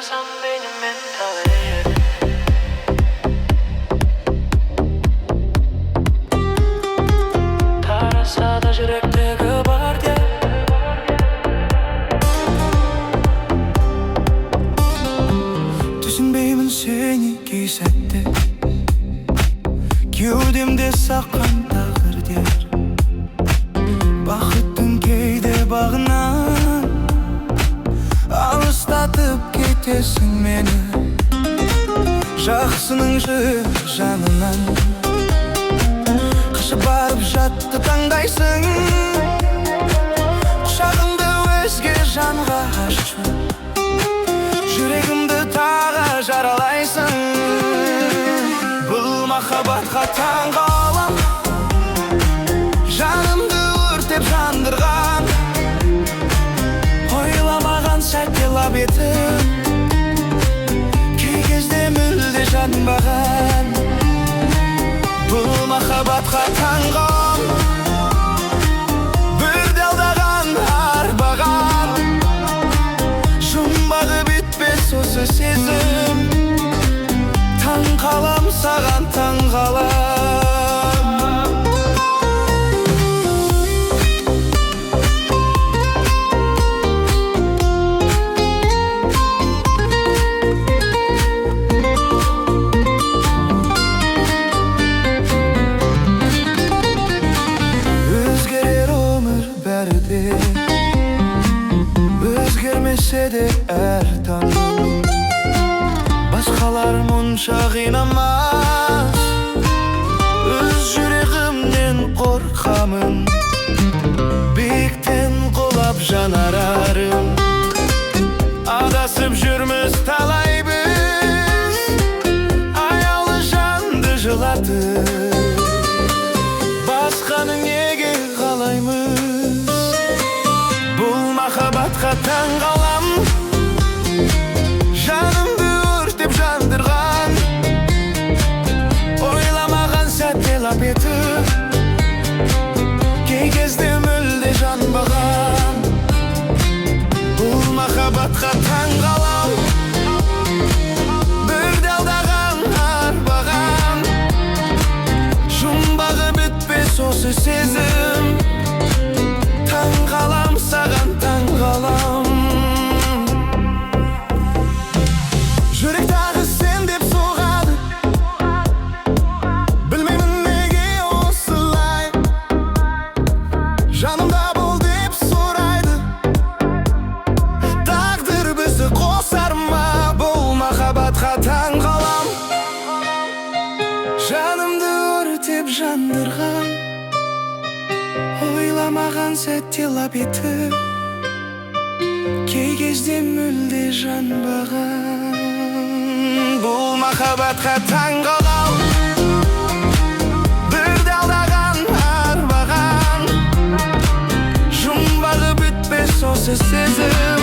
Yaşamasam benim mental. Tarasa da yürekteki var diye. Düşünbeymin seni keysette, kеудемде саққан тағдыр дер. Бақыттың кейде бағынан алыстатып кетесің мені, жақсының жанынан. Қашып барып жатты таңдайсың, құшағыңды өзге жанға ашып, жүрегімді тағы жаралайсың. Бұл махаббатқа таңғалам, жанымды өртеп жандырған. Ойламаған сәтте лап етіп, кей кезде мүлде жанбаған. Бұл махаббатқа таңғалам, бірде алдаған арбаған. Жұмбағы бітпес осы сезім, таң қалам саған, таң қалам. Өзгерер өмір бәрі де, өзгермесе де әр таңым. Басқалар мұнша қинамас, өз жүрегімнен қорқамын. биіктен құлап жанарарым, адасып жүрміз талай біз, аяулы жанды жылатып. Басқаны неге қалаймыз? Бұл махаббатқа таңғалам, жанымды өртеп жандырған. Ойламаған сәтте лап етіп, кей кезде мүлде жанбаған. Бұл махаббатқа таңғалам, бірде алдаған арбаған. Жұмбағы бітпес осы сезім, таң қалам саған, таң қалам. Жүрек тағы сен деп соғады, білмеймін неге осылай. Жанымда бол деп сұрайды, тағдыр бізді қосар ма? Бұл махаббатқа таң қалам, жанымды өртеп жандырған. Ойламаған сәтте лап етіп, кей кезде мүлде жанбаған. Бұл махаббатқа таң қалам, бірде алдаған арбаған. Жұмбағы бітпес осы сезім,